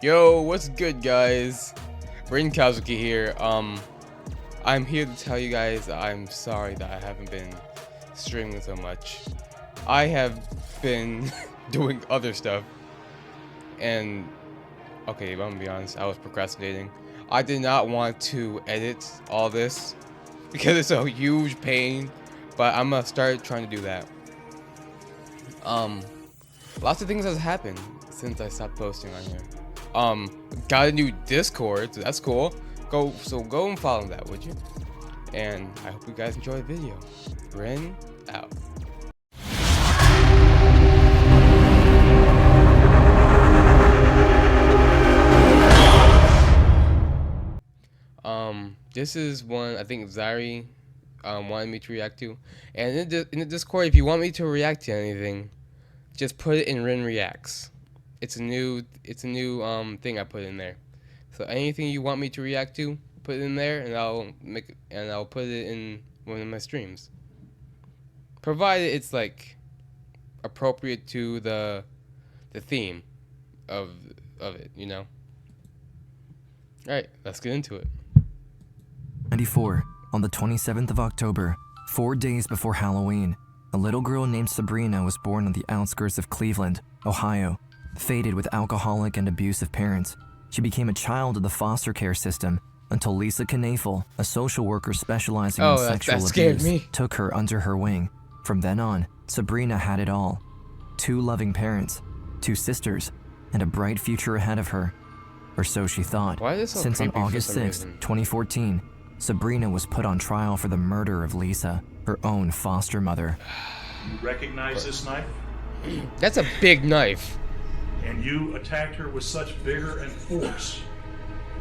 Yo, what's good, guys? Brain Kazuki here. I'm here to tell you guys I'm sorry that I haven't been streaming so much. I have been doing other stuff, and okay, I'm gonna be honest, I was procrastinating. I did not want to edit all this because it's a huge pain, but I'm gonna start trying to do that. Lots of things has happened since I stopped posting on here. Got a new Discord, so that's cool. Go and follow that, would you? And I hope you guys enjoy the video. Ren out. This is one I think Zari wanted me to react to, and in the Discord, if you want me to react to anything, just put it in Ren Reacts. It's a new thing I put in there. So anything you want me to react to, put it in there, and I'll put it in one of my streams. Provided it's like appropriate to the theme of it, you know. All right, let's get into it. 94, on the 27th of October, 4 days before Halloween, a little girl named Sabrina was born on the outskirts of Cleveland, Ohio. Fated with alcoholic and abusive parents, she became a child of the foster care system until Lisa Knafel, a social worker specializing in sexual abuse, took her under her wing. From then on, Sabrina had it all. 2 loving parents, 2 sisters, and a bright future ahead of her. Or so she thought. Since on August 6, 2014, Sabrina was put on trial for the murder of Lisa, her own foster mother. You recognize this knife? That's a big knife. And you attacked her with such vigor and force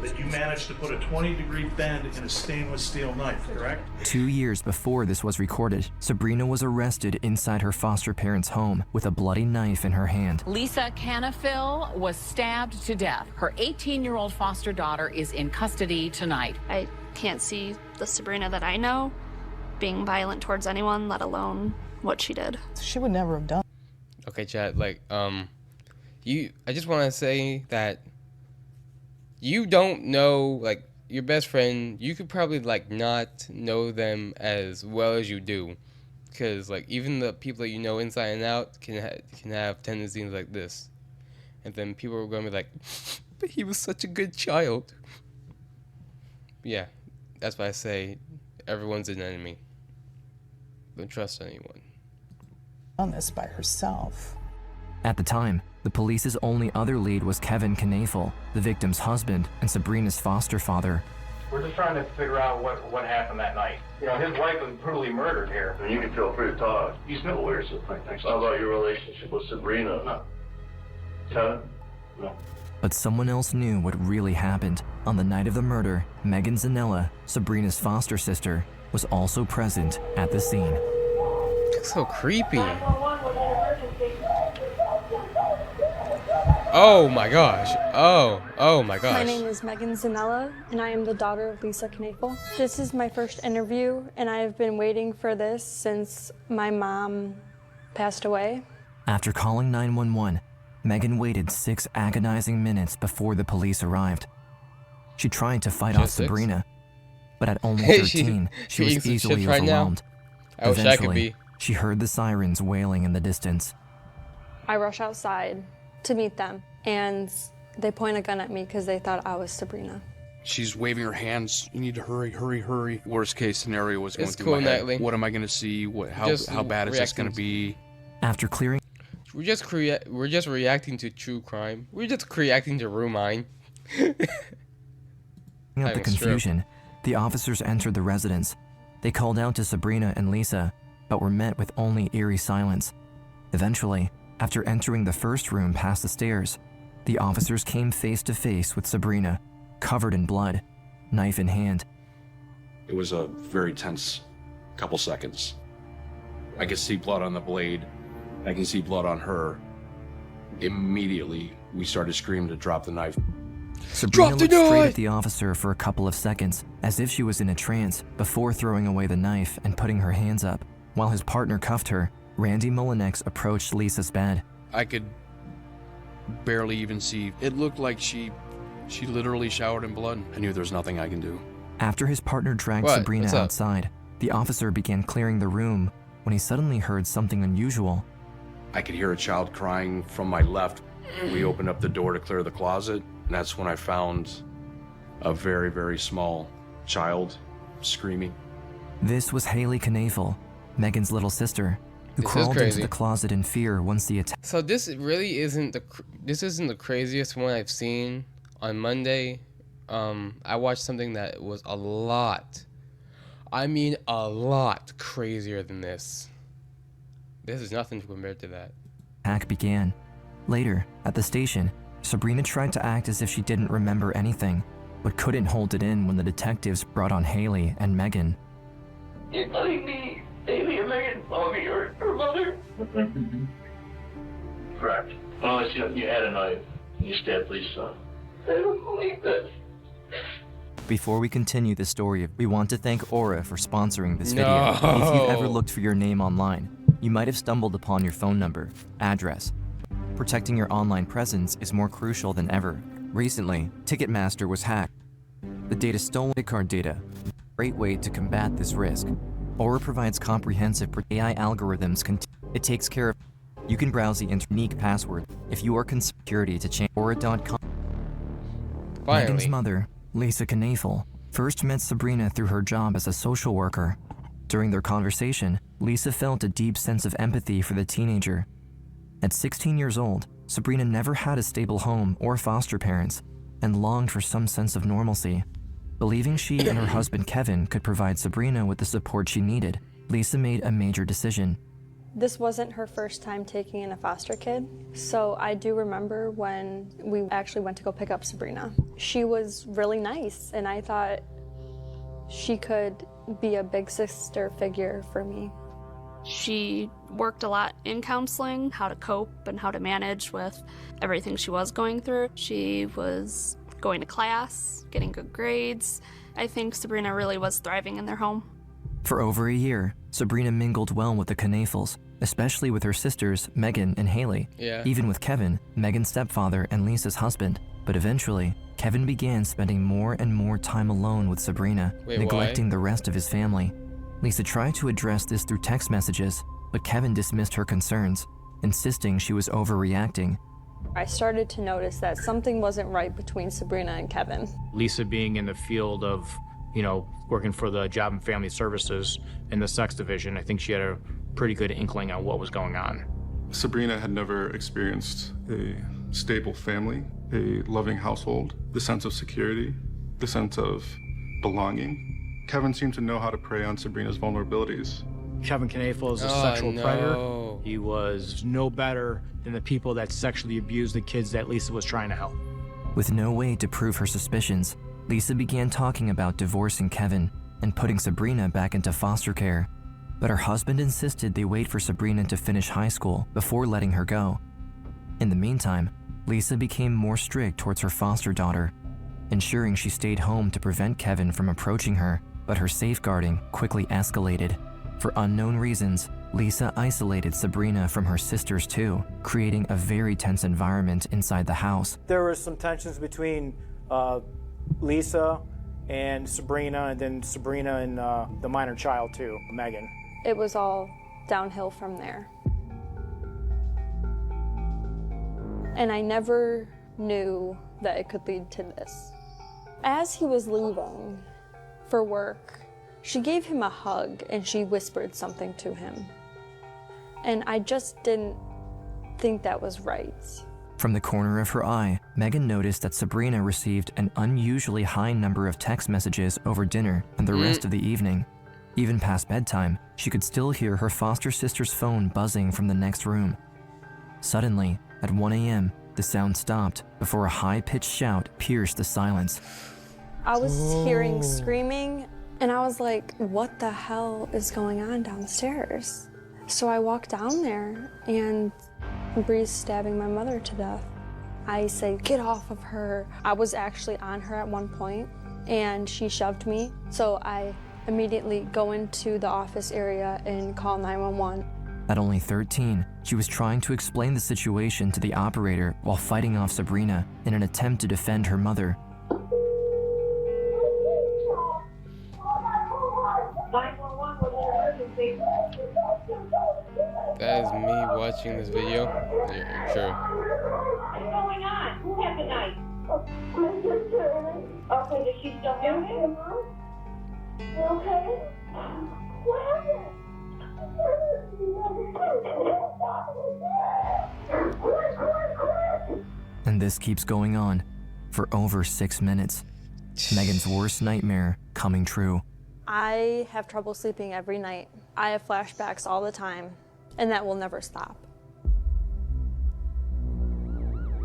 that you managed to put a 20-degree bend in a stainless steel knife, correct? 2 years before this was recorded, Sabrina was arrested inside her foster parents' home with a bloody knife in her hand. Lisa Knafel was stabbed to death. Her 18-year-old foster daughter is in custody tonight. I can't see the Sabrina that I know being violent towards anyone, let alone what she did. She would never have done. Okay, chat, I just want to say that you don't know, like, your best friend, you could probably, like, not know them as well as you do. Because, like, even the people that you know inside and out can have tendencies like this. And then people are going to be like, but he was such a good child. Yeah, that's why I say everyone's an enemy. Don't trust anyone. Done this by herself. At the time, the police's only other lead was Kevin Knafel, the victim's husband and Sabrina's foster father. We're just trying to figure out what happened that night. You know, his wife was brutally murdered here. And you can feel free to talk. He's no worse. Thanks. How about your relationship with Sabrina? No. Kevin? No. But someone else knew what really happened. On the night of the murder, Megan Zanella, Sabrina's foster sister, was also present at the scene. That's so creepy. Oh my gosh. Oh my gosh. My name is Megan Zanella, and I am the daughter of Lisa Knafel. This is my first interview, and I have been waiting for this since my mom passed away. After calling 911, Megan waited 6 agonizing minutes before the police arrived. She tried to fight off Sabrina, but at only 13, she was easily overwhelmed. I wish I could be. She heard the sirens wailing in the distance. I rush outside to meet them, and they point a gun at me because they thought I was Sabrina. She's waving her hands. You need to hurry, hurry, hurry. Worst case scenario was going through my head. What am I going to see? How bad is this going to be? After clearing, we're just reacting to true crime. We're just reacting to Rumine. up the confusion, the officers entered the residence. They called out to Sabrina and Lisa, but were met with only eerie silence. Eventually, after entering the first room past the stairs, the officers came face to face with Sabrina, covered in blood, knife in hand. It was a very tense couple seconds. I could see blood on the blade. I can see blood on her. Immediately, we started screaming to drop the knife. Sabrina looked straight at the officer for a couple of seconds, as if she was in a trance, before throwing away the knife and putting her hands up. While his partner cuffed her, Randy Mullinex approached Lisa's bed. I could barely even see. It looked like she literally showered in blood. I knew there was nothing I can do. After his partner dragged What? Sabrina What's up? outside, the officer began clearing the room when he suddenly heard something unusual. I could hear a child crying from my left. We opened up the door to clear the closet, and that's when I found a very, very small child screaming. This was Haley Knaefel, Megan's little sister, who This is crawled into crazy. the closet in fear once the attack. So this really isn't this isn't the craziest one I've seen. On Monday, I watched something that was a lot crazier than this. This is nothing compared to that. Attack began. Later, at the station, Sabrina tried to act as if she didn't remember anything, but couldn't hold it in when the detectives brought on Haley and Megan. You're telling me Haley and Megan saw me or her mother? Correct. Unless you had a knife and you stabbed Lisa. I don't believe this. Before we continue the story, we want to thank Aura for sponsoring this video. No. If you've ever looked for your name online, you might have stumbled upon your phone number, address. Protecting your online presence is more crucial than ever. Recently, Ticketmaster was hacked. The data stolen card data. Great way to combat this risk. Aura provides comprehensive AI algorithms. It takes care of. You can browse the unique password if you are concerned security to change Aura.com. Megan's Finally. mother, Lisa Knaefel, first met Sabrina through her job as a social worker. During their conversation, Lisa felt a deep sense of empathy for the teenager. At 16 years old, Sabrina never had a stable home or foster parents and longed for some sense of normalcy. Believing she and her husband Kevin could provide Sabrina with the support she needed, Lisa made a major decision. This wasn't her first time taking in a foster kid, so I do remember when we actually went to go pick up Sabrina. She was really nice, and I thought she could be a big sister figure for me. She worked a lot in counseling, how to cope and how to manage with everything she was going through. She was going to class, getting good grades. I think Sabrina really was thriving in their home. For over a year, Sabrina mingled well with the Knaefels, especially with her sisters, Megan and Haley. Yeah. Even with Kevin, Megan's stepfather and Lisa's husband. But eventually, Kevin began spending more and more time alone with Sabrina, Wait, neglecting why? the rest of his family. Lisa tried to address this through text messages, but Kevin dismissed her concerns, insisting she was overreacting. I started to notice that something wasn't right between Sabrina and Kevin. Lisa being in the field of, working for the Job and Family Services in the sex division, I think she had a pretty good inkling on what was going on. Sabrina had never experienced a stable family, a loving household, the sense of security, the sense of belonging. Kevin seemed to know how to prey on Sabrina's vulnerabilities. Kevin Knaefel is a Oh, sexual no. predator. He was no better than the people that sexually abused the kids that Lisa was trying to help. With no way to prove her suspicions, Lisa began talking about divorcing Kevin and putting Sabrina back into foster care. But her husband insisted they wait for Sabrina to finish high school before letting her go. In the meantime, Lisa became more strict towards her foster daughter, ensuring she stayed home to prevent Kevin from approaching her, but her safeguarding quickly escalated. For unknown reasons, Lisa isolated Sabrina from her sisters too, creating a very tense environment inside the house. There were some tensions between Lisa and Sabrina, and then Sabrina and the minor child too, Megan. It was all downhill from there. And I never knew that it could lead to this. As he was leaving for work, she gave him a hug and she whispered something to him. And I just didn't think that was right. From the corner of her eye, Megan noticed that Sabrina received an unusually high number of text messages over dinner and the rest of the evening. Even past bedtime, she could still hear her foster sister's phone buzzing from the next room. Suddenly, at 1 a.m., the sound stopped before a high-pitched shout pierced the silence. I was hearing screaming, and I was like, what the hell is going on downstairs? So I walked down there, and Bree's stabbing my mother to death. I say, get off of her. I was actually on her at one point, and she shoved me. So I immediately go into the office area and call 911. At only 13, she was trying to explain the situation to the operator while fighting off Sabrina in an attempt to defend her mother. That is me watching this video. Yeah, sure. What's going on? Who had the knife? Okay, does she still have it? You okay? What happened? And this keeps going on for over 6 minutes. Megan's worst nightmare coming true. I have trouble sleeping every night. I have flashbacks all the time, and that will never stop.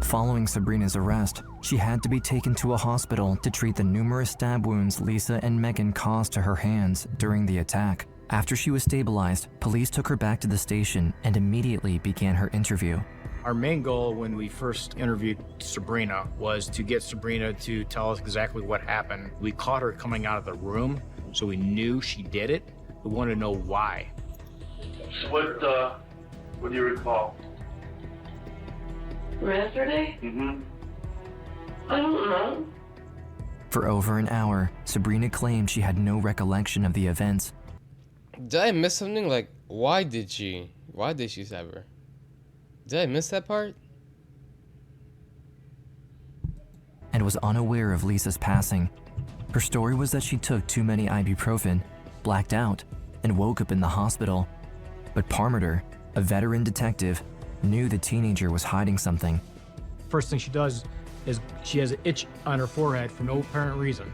Following Sabrina's arrest, she had to be taken to a hospital to treat the numerous stab wounds Lisa and Megan caused to her hands during the attack. After she was stabilized, police took her back to the station and immediately began her interview. Our main goal when we first interviewed Sabrina was to get Sabrina to tell us exactly what happened. We caught her coming out of the room, so we knew she did it. We wanted to know why. So what do you recall? Yesterday? Mm-hmm. I don't know. For over an hour, Sabrina claimed she had no recollection of the events. Did I miss something? Like, why did she stab her? Did I miss that part? And was unaware of Lisa's passing. Her story was that she took too many ibuprofen, blacked out, and woke up in the hospital. But Parmiter, a veteran detective, knew the teenager was hiding something. First thing she does is she has an itch on her forehead for no apparent reason.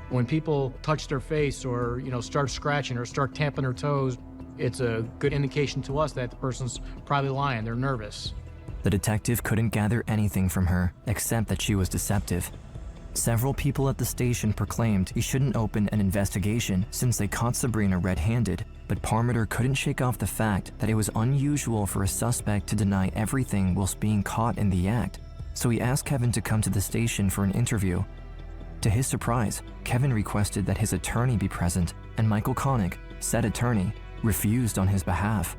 When people touch their face or, start scratching or start tapping their toes, it's a good indication to us that the person's probably lying, they're nervous. The detective couldn't gather anything from her except that she was deceptive. Several people at the station proclaimed he shouldn't open an investigation since they caught Sabrina red-handed, but Parmiter couldn't shake off the fact that it was unusual for a suspect to deny everything whilst being caught in the act, so he asked Kevin to come to the station for an interview. To his surprise, Kevin requested that his attorney be present, and Michael Connick, said attorney, refused on his behalf.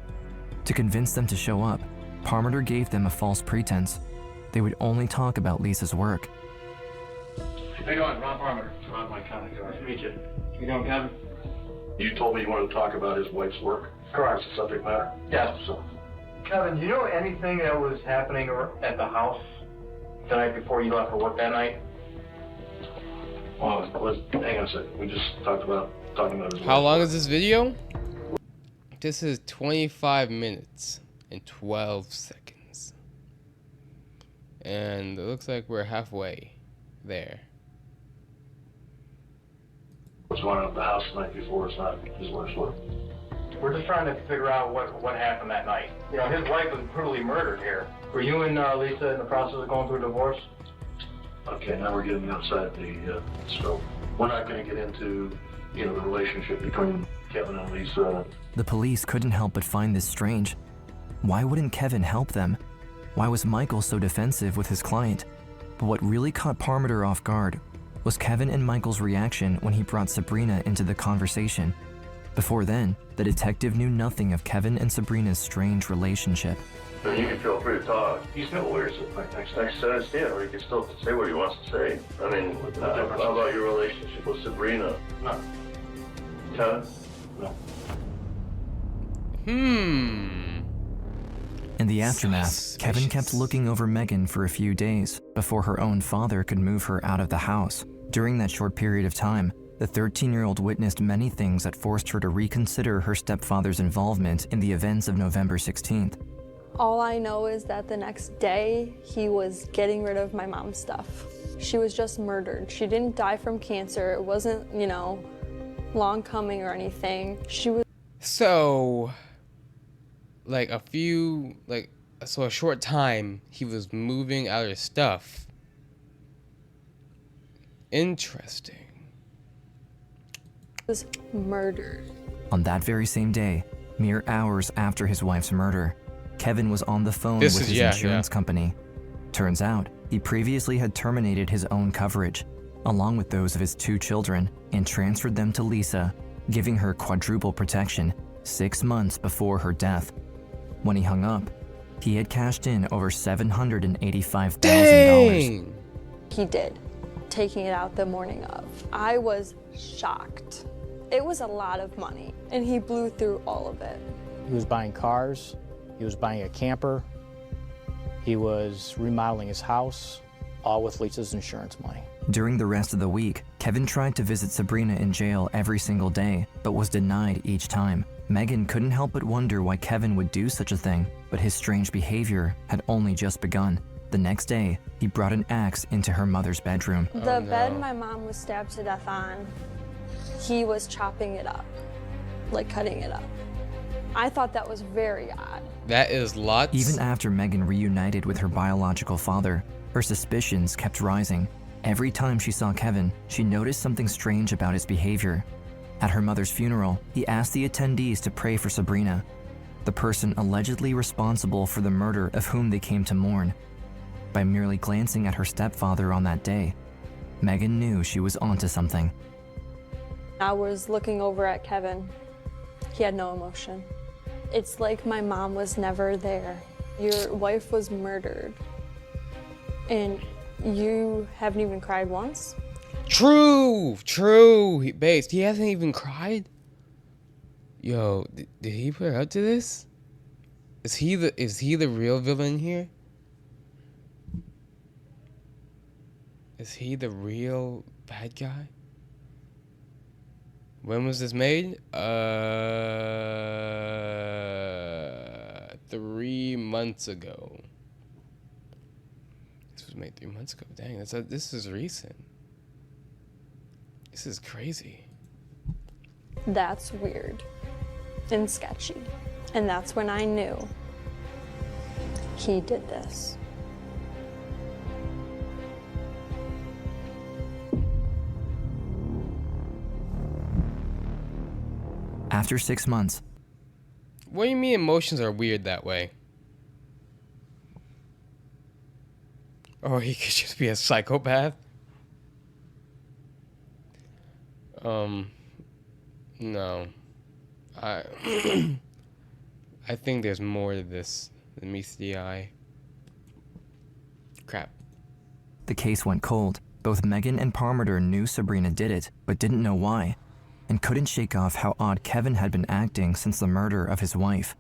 To convince them to show up, Parmiter gave them a false pretense. They would only talk about Lisa's work. How you doing? Ron Parmiter. Ron, my Connick. Nice to meet you. How you doing, Kevin? You told me you wanted to talk about his wife's work. Correct. That's the subject matter. Yes. So, Kevin, do you know anything that was happening at the house the night before you left for work that night? well, hang on a second. We just talking about his How wife. long is this video? This is 25 minutes and 12 seconds. And it looks like we're halfway there. What's going on at the house the night before? It's not his wife's work. We're just trying to figure out what happened that night. His wife was brutally murdered here. Were you and Lisa in the process of going through a divorce? Okay, now we're getting outside the scope. We're not going to get into, the relationship between Kevin and Lisa. The police couldn't help but find this strange. Why wouldn't Kevin help them? Why was Michael so defensive with his client? But what really caught Parmiter off guard was Kevin and Michael's reaction when he brought Sabrina into the conversation. Before then, the detective knew nothing of Kevin and Sabrina's strange relationship. You can feel free to talk. He's no worries. Next sentence, yeah, or he can still say what he wants to say. I mean, how about your relationship with Sabrina? No. Kevin? No. In the aftermath, Kevin kept looking over Megan for a few days before her own father could move her out of the house. During that short period of time, the 13-year-old witnessed many things that forced her to reconsider her stepfather's involvement in the events of November 16th. All I know is that the next day, he was getting rid of my mom's stuff. She was just murdered. She didn't die from cancer. It wasn't, long coming or anything. She was... So, a short time, he was moving out his stuff. Interesting. was murdered. On that very same day, mere hours after his wife's murder, Kevin was on the phone with his insurance company. Turns out, he previously had terminated his own coverage, along with those of his 2 children, and transferred them to Lisa, giving her quadruple protection 6 months before her death. When he hung up, he had cashed in over $785,000. Dang! He did, taking it out the morning of. I was shocked. It was a lot of money, and he blew through all of it. He was buying cars, he was buying a camper, he was remodeling his house, all with Lisa's insurance money. During the rest of the week, Kevin tried to visit Sabrina in jail every single day, but was denied each time. Megan couldn't help but wonder why Kevin would do such a thing, but his strange behavior had only just begun. The next day, he brought an axe into her mother's bedroom. The bed my mom was stabbed to death on, he was chopping it up, like cutting it up. I thought that was very odd. That is lots. Even after Megan reunited with her biological father, her suspicions kept rising. Every time she saw Kevin, she noticed something strange about his behavior. At her mother's funeral, he asked the attendees to pray for Sabrina, the person allegedly responsible for the murder of whom they came to mourn. By merely glancing at her stepfather on that day, Megan knew she was onto something. I was looking over at Kevin. He had no emotion. It's like my mom was never there. Your wife was murdered, and you haven't even cried once? True. He hasn't even cried. Yo, did he put her up to this? Is he the real villain here? Is he the real bad guy? When was this made? 3 months ago. This was made 3 months ago. Dang, this is recent. This is crazy. That's weird and sketchy. And that's when I knew he did this. After 6 months, What do you mean emotions are weird that way? Or he could just be a psychopath? No. I I think there's more to this than meets the eye. Crap. the case went cold. Both Megan and Parmenter knew Sabrina did it, but didn't know why, and couldn't shake off how odd Kevin had been acting since the murder of his wife.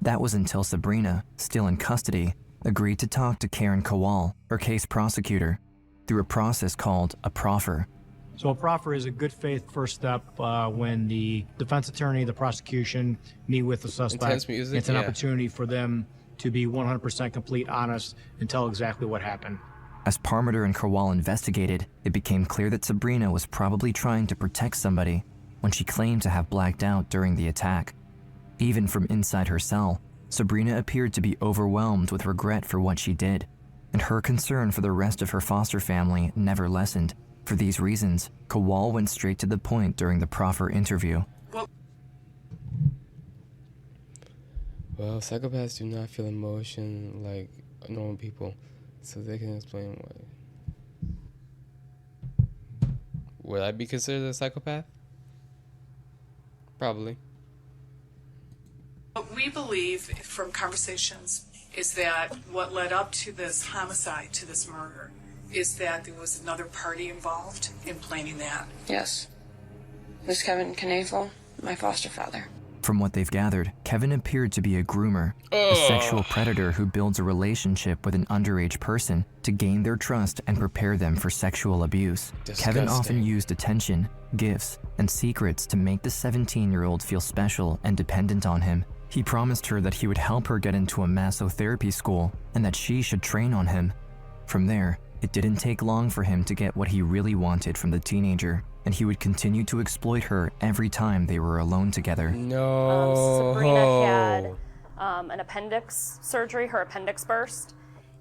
That was until Sabrina, still in custody, agreed to talk to Karen Kowal, her case prosecutor, through a process called a proffer. So a proffer is a good faith first step when the defense attorney, the prosecution meet with the suspect. Intense music, It's an yeah. opportunity for them to be 100% complete, honest, and tell exactly what happened. As Parmenter and Kowal investigated, it became clear that Sabrina was probably trying to protect somebody when she claimed to have blacked out during the attack. Even from inside her cell, Sabrina appeared to be overwhelmed with regret for what she did, and her concern for the rest of her foster family never lessened. For these reasons, Kowal went straight to the point during the proffer interview. Well, psychopaths do not feel emotion like normal people, so they can explain why. Would I be considered a psychopath? Probably. What we believe from conversations is that what led up to this homicide, to this murder, is that there was another party involved in planning that. Yes. This Kevin Knavel, my foster father. From what they've gathered, Kevin appeared to be a groomer, a sexual predator who builds a relationship with an underage person to gain their trust and prepare them for sexual abuse. Kevin often used attention, gifts, and secrets to make the 17-year-old feel special and dependent on him. He promised her that he would help her get into a massotherapy school and that she should train on him. From there, it didn't take long for him to get what he really wanted from the teenager, and he would continue to exploit her every time they were alone together. No. Sabrina had an appendix surgery. Her appendix burst,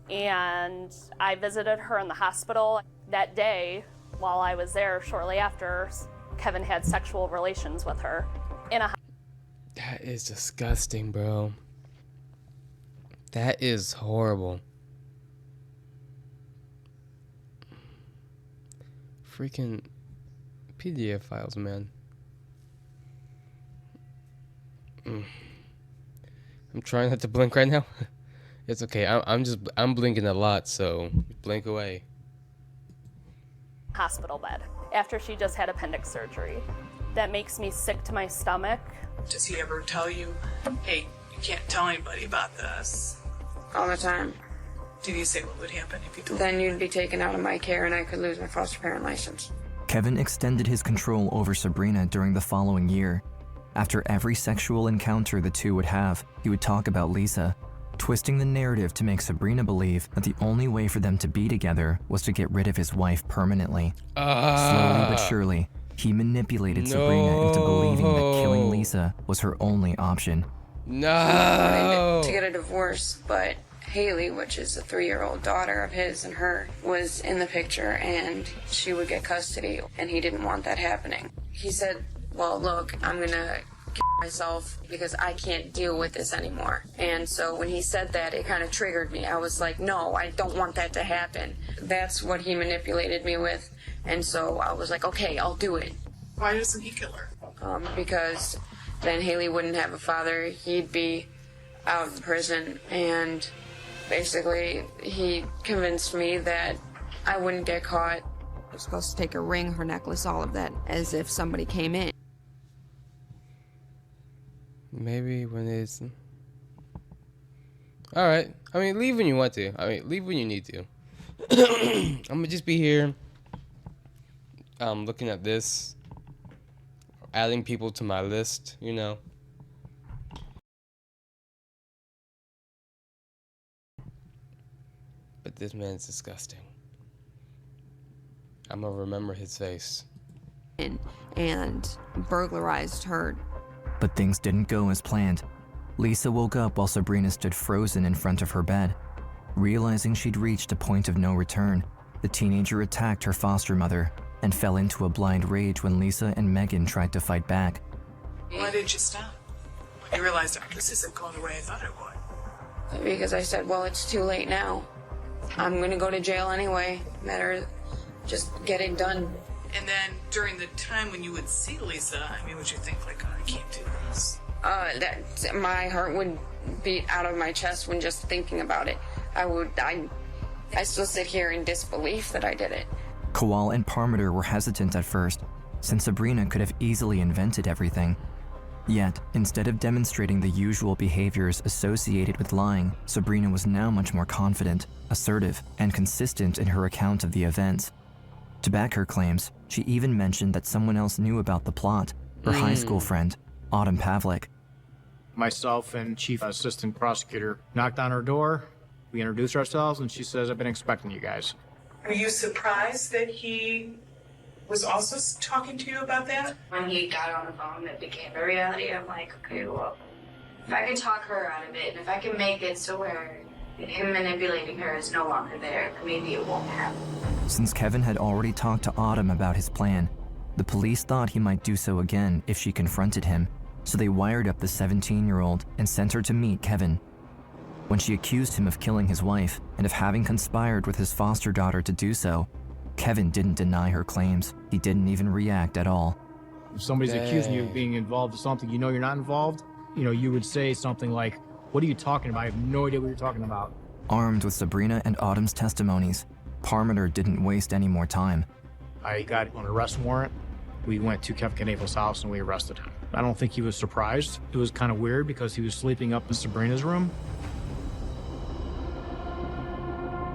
and I visited her in the hospital. That day, while I was there, shortly after, Kevin had sexual relations with her in a. That is disgusting, bro. That is horrible. Freaking PDF files, man. I'm trying not to blink right now. It's okay. I'm blinking a lot, so blink away. Hospital bed after she just had appendix surgery. That makes me sick to my stomach. Does he ever tell you, hey, you can't tell anybody about this? All the time. Did he say what would happen if you told Then you'd be taken out of my care and I could lose my foster parent license. Kevin extended his control over Sabrina during the following year. After every sexual encounter the two would have, he would talk about Lisa, twisting the narrative to make Sabrina believe that the only way for them to be together was to get rid of his wife permanently. Slowly but surely, he manipulated Sabrina into believing that killing Lisa was her only option. No! Wanted to get a divorce, but Haley, which is a 3-year-old daughter of his and her, was in the picture and she would get custody, and he didn't want that happening. He said, well, look, I'm gonna kill myself because I can't deal with this anymore. And so when he said that, it kind of triggered me. I was like, no, I don't want that to happen. That's what he manipulated me with. And so I was like, okay, I'll do it. Why doesn't he kill her? Because then Haley wouldn't have a father. He'd be out of prison, and basically he convinced me that I wouldn't get caught. I was supposed to take her ring, her necklace, all of that, as if somebody came in. Maybe when it's... Alright. I mean, leave when you want to. I mean, leave when you need to. I'm gonna just be here. Looking at this. Adding people to my list, you know. But this man's disgusting. I'm gonna remember his face. And burglarized her. But things didn't go as planned. Lisa woke up while Sabrina stood frozen in front of her bed. Realizing she'd reached a point of no return, the teenager attacked her foster mother and fell into a blind rage when Lisa and Megan tried to fight back. Why did you stop? When you realized, oh, this isn't going the way I thought it would. Because I said, well, it's too late now. I'm gonna go to jail anyway. Matter, just get it done. And then during the time when you would see Lisa, I mean, would you think like, oh, I can't do this? That my heart would beat out of my chest when just thinking about it. I still sit here in disbelief that I did it. Kowal and Parmiter were hesitant at first, since Sabrina could have easily invented everything. Yet, instead of demonstrating the usual behaviors associated with lying, Sabrina was now much more confident, assertive, and consistent in her account of the events. To back her claims, she even mentioned that someone else knew about the plot, her high school friend, Autumn Pavlik. Myself and Chief Assistant Prosecutor knocked on her door. We introduced ourselves, and she says, I've been expecting you guys. Are you surprised that he was also talking to you about that? When he got on the phone, it became a reality. I'm like, okay, well, if I can talk her out of it, and if I can make it so where him manipulating her is no longer there, maybe it won't happen. Since Kevin had already talked to Autumn about his plan, the police thought he might do so again if she confronted him, so they wired up the 17-year-old and sent her to meet Kevin. When she accused him of killing his wife and of having conspired with his foster daughter to do so, Kevin didn't deny her claims. He didn't even react at all. If somebody's accusing you of being involved in something you know you're not involved, you would say something like, what are you talking about? I have no idea what you're talking about. Armed with Sabrina and Autumn's testimonies, Parmiter didn't waste any more time. I got an arrest warrant. We went to Kevin Knafel's house and we arrested him. I don't think he was surprised. It was kind of weird because he was sleeping up in Sabrina's room.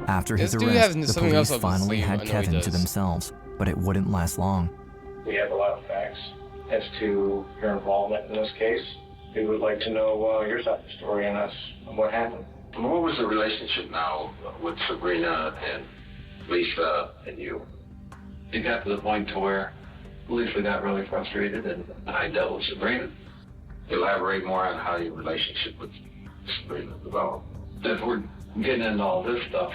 After his arrest, the police finally had Kevin to themselves, but it wouldn't last long. We have a lot of facts as to your involvement in this case. We would like to know your side of the story and us and what happened. What was the relationship now with Sabrina and Lisa and you? It got to the point to where Lisa got really frustrated and I dealt with Sabrina. Elaborate more on how your relationship with Sabrina developed. If we're getting into all this stuff,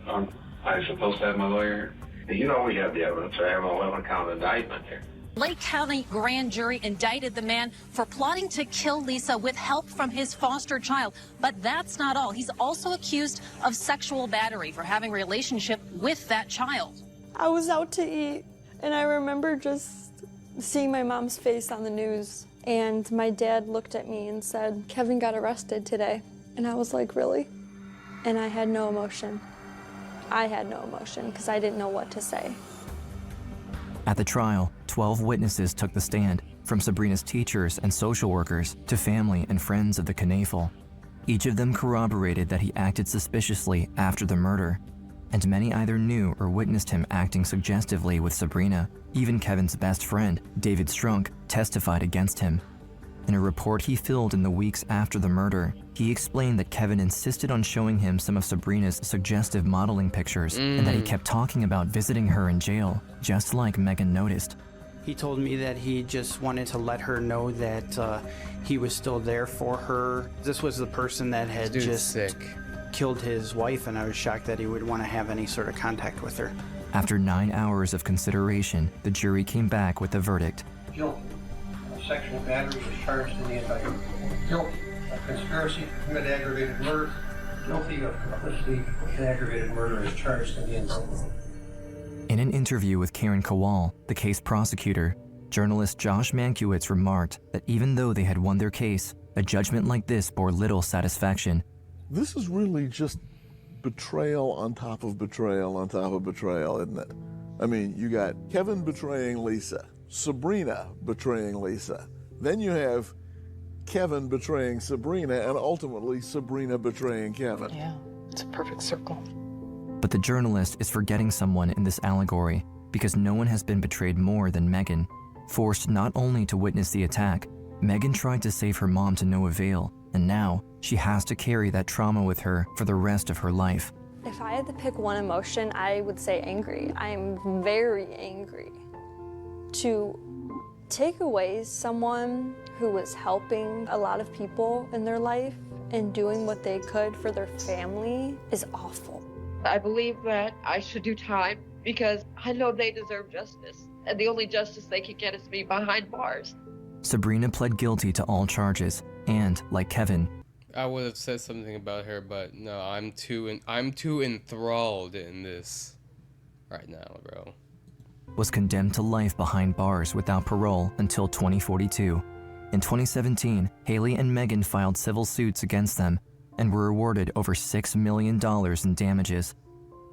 aren't I supposed to have my lawyer? You know we have the evidence. I have an 11-count indictment here. Lake County grand jury indicted the man for plotting to kill Lisa with help from his foster child. But that's not all. He's also accused of sexual battery for having a relationship with that child. I was out to eat, and I remember just seeing my mom's face on the news And my dad looked at me and said, Kevin got arrested today. And I was like, really? And I had no emotion. I had no emotion because I didn't know what to say. At the trial, 12 witnesses took the stand, from Sabrina's teachers and social workers to family and friends of the Knaefel. Each of them corroborated that he acted suspiciously after the murder, and many either knew or witnessed him acting suggestively with Sabrina. Even Kevin's best friend, David Strunk, testified against him. In a report he filled in the weeks after the murder, he explained that Kevin insisted on showing him some of Sabrina's suggestive modeling pictures and that he kept talking about visiting her in jail, just like Megan noticed. He told me that he just wanted to let her know that he was still there for her. This was the person that had just killed his wife, and I was shocked that he would want to have any sort of contact with her. After 9 hours of consideration, the jury came back with a verdict. Guilty of sexual battery is charged in the indictment. Guilty of conspiracy to commit aggravated murder. Guilty of complicity in aggravated murder is charged in the indictment. In an interview with Karen Kowal, the case prosecutor, journalist Josh Mankiewicz remarked that even though they had won their case, a judgment like this bore little satisfaction. This is really just betrayal on top of betrayal on top of betrayal, isn't it? I mean, you got Kevin betraying Lisa, Sabrina betraying Lisa. Then you have Kevin betraying Sabrina, and ultimately Sabrina betraying Kevin. Yeah, it's a perfect circle. But the journalist is forgetting someone in this allegory, because no one has been betrayed more than Megan. Forced not only to witness the attack, Megan tried to save her mom to no avail, and now she has to carry that trauma with her for the rest of her life. If I had to pick one emotion, I would say angry. I'm very angry. To take away someone who was helping a lot of people in their life and doing what they could for their family is awful. I believe that I should do time because I know they deserve justice, and the only justice they can get is me behind bars. Sabrina pled guilty to all charges, and, like Kevin, I would have said something about her, but no, I'm too enthralled in this right now, bro. was condemned to life behind bars without parole until 2042. In 2017, Haley and Megan filed civil suits against them and were awarded over $6 million in damages.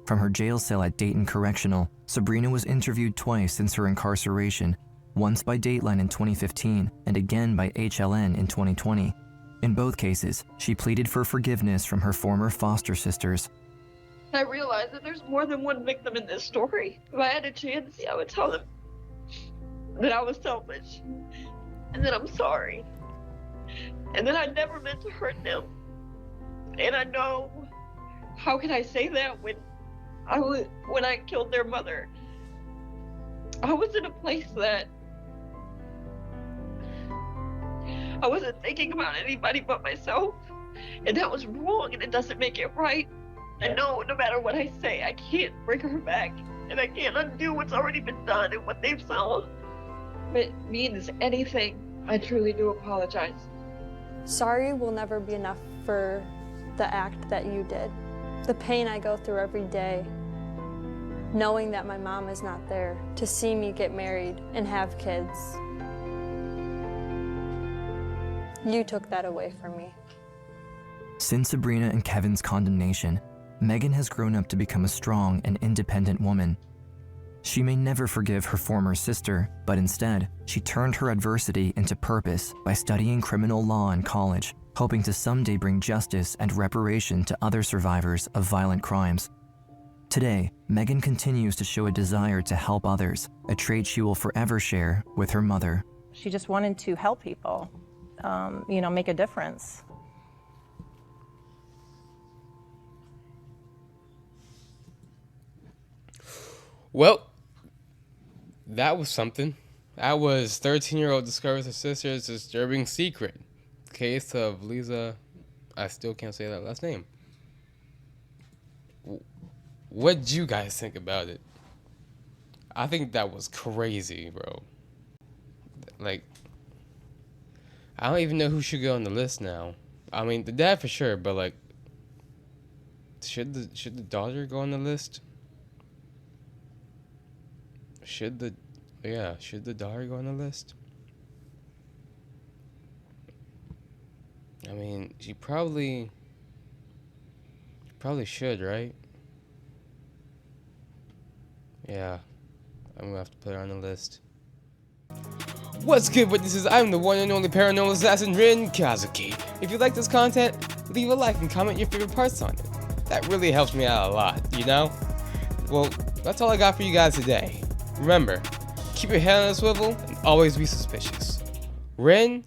From her jail cell at Dayton Correctional, Sabrina was interviewed twice since her incarceration, once by Dateline in 2015 and again by HLN in 2020. In both cases, she pleaded for forgiveness from her former foster sisters. I realize that there's more than one victim in this story. If I had a chance, I would tell them that I was selfish and that I'm sorry and that I never meant to hurt them. And I know, how can I say that when I killed their mother? I was in a place that I wasn't thinking about anybody but myself, and that was wrong, and it doesn't make it right. I know no matter what I say, I can't bring her back, and I can't undo what's already been done and what they've sown. If it means anything, I truly do apologize. Sorry will never be enough for the act that you did. The pain I go through every day, knowing that my mom is not there to see me get married and have kids. You took that away from me. Since Sabrina and Kevin's condemnation, Megan has grown up to become a strong and independent woman. She may never forgive her former sister, but instead, she turned her adversity into purpose by studying criminal law in college, hoping to someday bring justice and reparation to other survivors of violent crimes. Today, Megan continues to show a desire to help others, a trait she will forever share with her mother. She just wanted to help people, make a difference. Well, that was something. That was 13-year-old discovers her sister's disturbing secret. Case of Lisa. I still can't say that last name. What'd you guys think about it? I think that was crazy, bro. Like, I don't even know who should go on the list now. I mean, the dad for sure, but like, should the daughter go on the list? Should the daughter go on the list? I mean, she probably should, right? Yeah, I'm gonna have to put her on the list. What's good, witnesses? I'm the one and only paranormal assassin, Rin Kazuki. If you like this content, leave a like and comment your favorite parts on it. That really helps me out a lot, you know? Well, that's all I got for you guys today. Remember, keep your head on a swivel and always be suspicious. Rin